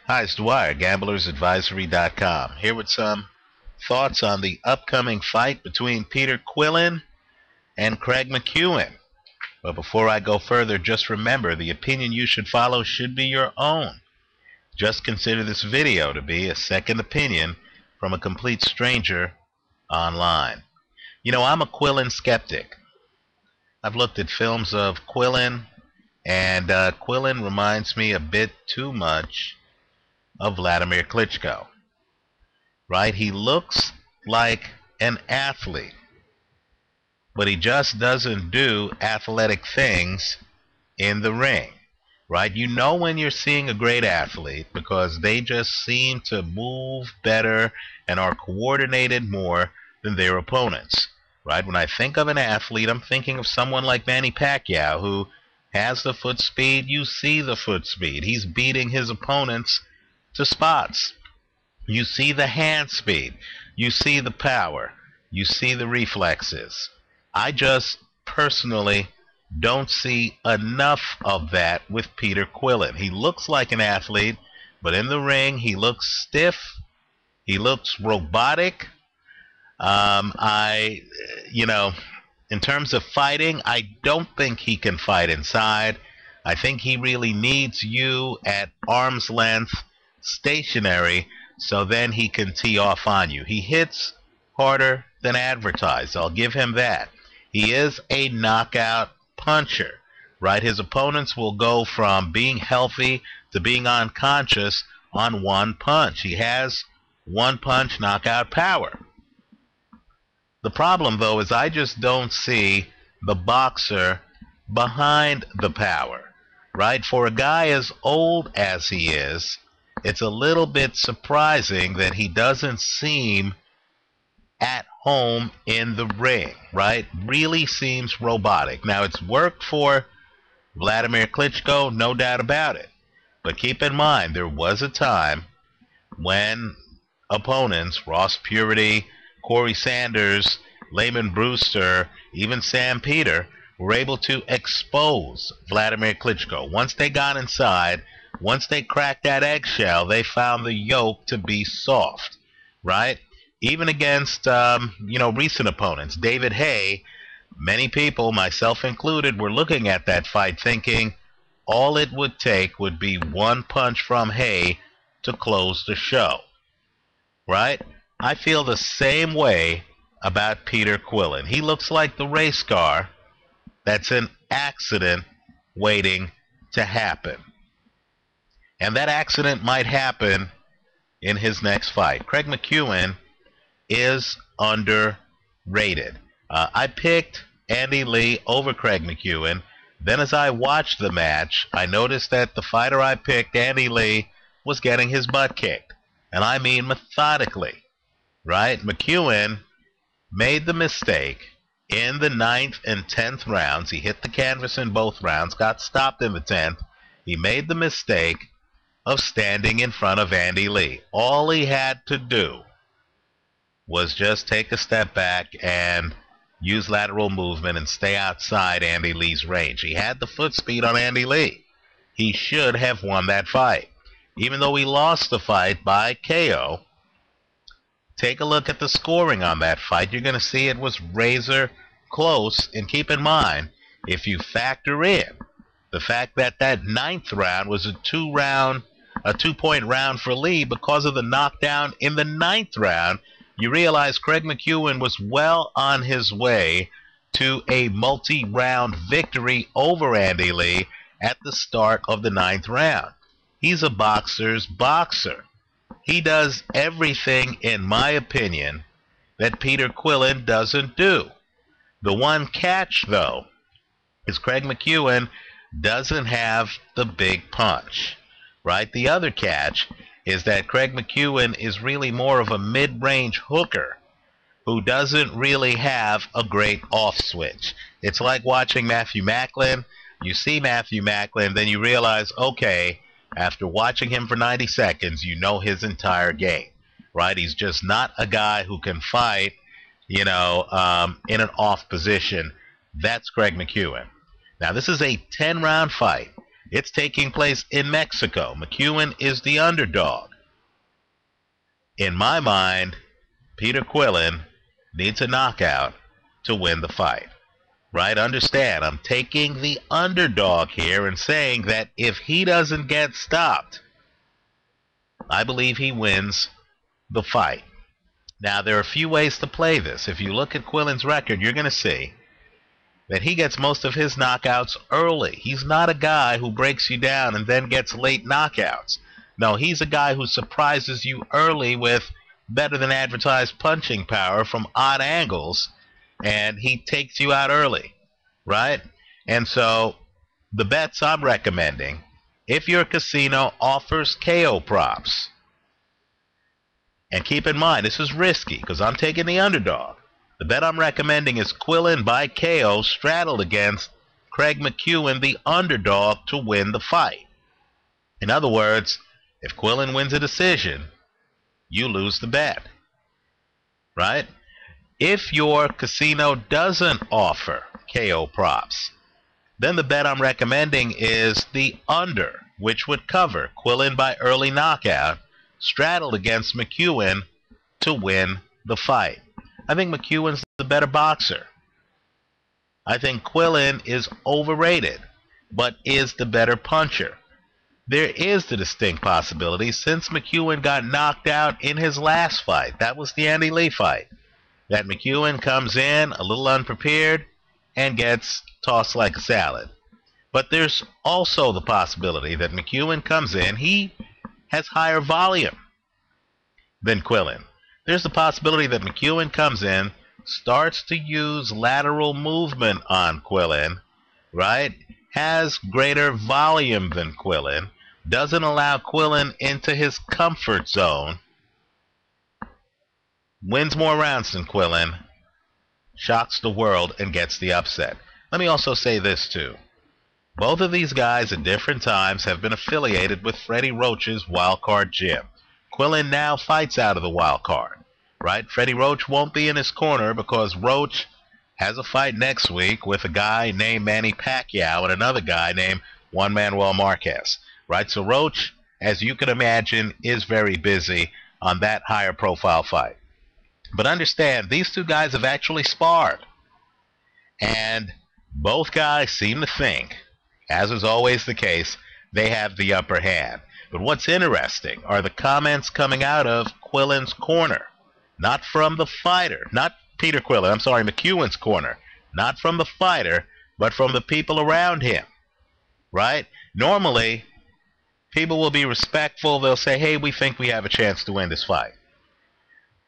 Hi, it's Dwyer, gamblersadvisory.com, here with some thoughts on the upcoming fight between Peter Quillin and Craig McEwan. But before I go further, just remember the opinion you should follow should be your own. Just consider this video to be a second opinion from a complete stranger online. You know, I'm a Quillin skeptic. I've looked at films of Quillin, and Quillin reminds me a bit too much of Vladimir Klitschko, right? He looks like an athlete, but he just doesn't do athletic things in the ring, right? You know when you're seeing a great athlete because they just seem to move better and are coordinated more than their opponents, right? When I think of an athlete, I'm thinking of someone like Manny Pacquiao, who has the foot speed. You see the foot speed. He's beating his opponents to spots. You see the hand speed. You see the power. You see the reflexes. I just personally don't see enough of that with Peter Quillin. He looks like an athlete, but in the ring, he looks stiff. He looks robotic. In terms of fighting, I don't think he can fight inside. I think he really needs you at arm's length, stationary, so then he can tee off on you. He hits harder than advertised. I'll give him that. He is a knockout puncher, right? His opponents will go from being healthy to being unconscious on one punch. He has one punch knockout power. The problem, though, is I just don't see the boxer behind the power, right? For a guy as old as he is, it's a little bit surprising that he doesn't seem at home in the ring, right? Really seems robotic. Now, it's worked for Vladimir Klitschko, no doubt about it. But keep in mind, there was a time when opponents, Ross Purity, Corey Sanders, Layman Brewster, even Sam Peter, were able to expose Vladimir Klitschko. Once they got inside, once they cracked that eggshell, they found the yolk to be soft, right? Even against, recent opponents. David Haye, many people, myself included, were looking at that fight thinking all it would take would be one punch from Haye to close the show, right? I feel the same way about Peter Quillin. He looks like the race car that's an accident waiting to happen. And that accident might happen in his next fight. Craig McEwan is underrated. I picked Andy Lee over Craig McEwan. Then as I watched the match, I noticed that the fighter I picked, Andy Lee, was getting his butt kicked. And I mean methodically, right? McEwan made the mistake in the 9th and 10th rounds. He hit the canvas in both rounds, got stopped in the 10th. He made the mistake of standing in front of Andy Lee. All he had to do was just take a step back and use lateral movement and stay outside Andy Lee's range. He had the foot speed on Andy Lee. He should have won that fight. Even though he lost the fight by KO, take a look at the scoring on that fight. You're going to see it was razor close. And keep in mind, if you factor in the fact that that 9th round was a two-point round for Lee because of the knockdown in the 9th round, you realize Craig McEwan was well on his way to a multi-round victory over Andy Lee at the start of the 9th round. He's a boxer's boxer. He does everything, in my opinion, that Peter Quillin doesn't do. The one catch, though, is Craig McEwan doesn't have the big punch, right? The other catch is that Craig McEwan is really more of a mid-range hooker who doesn't really have a great off switch. It's like watching Matthew Macklin. You see Matthew Macklin, then you realize, okay, after watching him for 90 seconds, you know his entire game, right? He's just not a guy who can fight, in an off position. That's Craig McEwan. Now, this is a 10-round fight. It's taking place in Mexico. McEwan is the underdog. In my mind, Peter Quillin needs a knockout to win the fight. Right? Understand, I'm taking the underdog here and saying that if he doesn't get stopped, I believe he wins the fight. Now, there are a few ways to play this. If you look at Quillin's record, you're going to see that he gets most of his knockouts early. He's not a guy who breaks you down and then gets late knockouts. No, he's a guy who surprises you early with better than advertised punching power from odd angles, and he takes you out early, right? And so the bets I'm recommending, if your casino offers KO props, and keep in mind, this is risky because I'm taking the underdog. The bet I'm recommending is Quillin by KO straddled against Craig McEwan, the underdog, to win the fight. In other words, if Quillin wins a decision, you lose the bet, right? If your casino doesn't offer KO props, then the bet I'm recommending is the under, which would cover Quillin by early knockout, straddled against McEwan to win the fight. I think McEwan's the better boxer. I think Quillin is overrated, but is the better puncher. There is the distinct possibility, since McEwan got knocked out in his last fight, that was the Andy Lee fight, that McEwan comes in a little unprepared and gets tossed like a salad. But there's also the possibility that McEwan comes in, he has higher volume than Quillin. There's the possibility that McEwan comes in, starts to use lateral movement on Quillin, right? Has greater volume than Quillin, doesn't allow Quillin into his comfort zone, wins more rounds than Quillin, shocks the world, and gets the upset. Let me also say this too. Both of these guys at different times have been affiliated with Freddie Roach's wildcard gym. Quillin now fights out of the wild card, right? Freddie Roach won't be in his corner because Roach has a fight next week with a guy named Manny Pacquiao and another guy named Juan Manuel Marquez, right? So Roach, as you can imagine, is very busy on that higher profile fight. But understand, these two guys have actually sparred, and both guys seem to think, as is always the case, they have the upper hand. But what's interesting are the comments coming out of Quillin's corner, not from the fighter, not Peter Quillin, I'm sorry, McEwan's corner, not from the fighter, but from the people around him, right? Normally, people will be respectful. They'll say, hey, we think we have a chance to win this fight.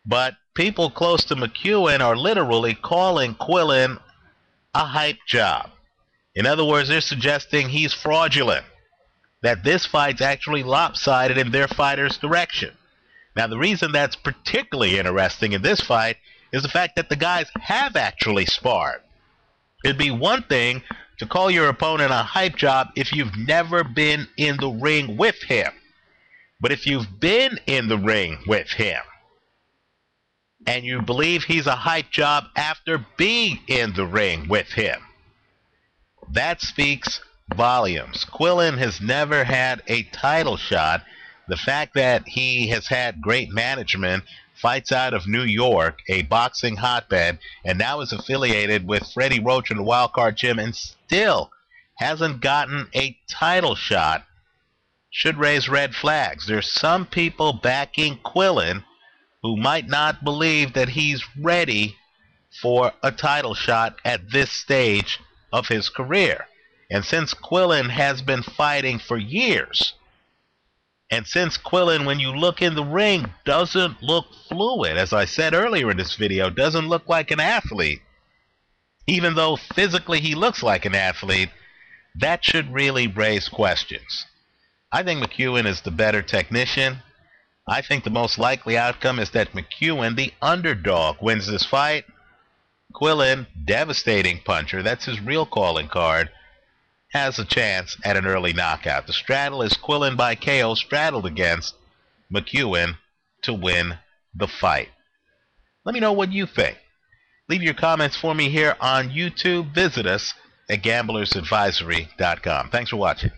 But people close to McEwan are literally calling Quillin a hype job. In other words, they're suggesting he's fraudulent, that this fight's actually lopsided in their fighter's direction. Now, the reason that's particularly interesting in this fight is the fact that the guys have actually sparred. It'd be one thing to call your opponent a hype job if you've never been in the ring with him. But if you've been in the ring with him, and you believe he's a hype job after being in the ring with him, that speaks volumes. Quillin has never had a title shot. The fact that he has had great management, fights out of New York, a boxing hotbed, and now is affiliated with Freddie Roach in the wildcard gym and still hasn't gotten a title shot, should raise red flags. There's some people backing Quillin who might not believe that he's ready for a title shot at this stage of his career. And since Quillin has been fighting for years, and since Quillin, when you look in the ring, doesn't look fluid, as I said earlier in this video, doesn't look like an athlete, even though physically he looks like an athlete, that should really raise questions. I think McEwan is the better technician. I think the most likely outcome is that McEwan, the underdog, wins this fight. Quillin, devastating puncher, that's his real calling card, has a chance at an early knockout. The straddle is Quillin by KO straddled against McEwan to win the fight. Let me know what you think. Leave your comments for me here on YouTube. Visit us at gamblersadvisory.com. Thanks for watching.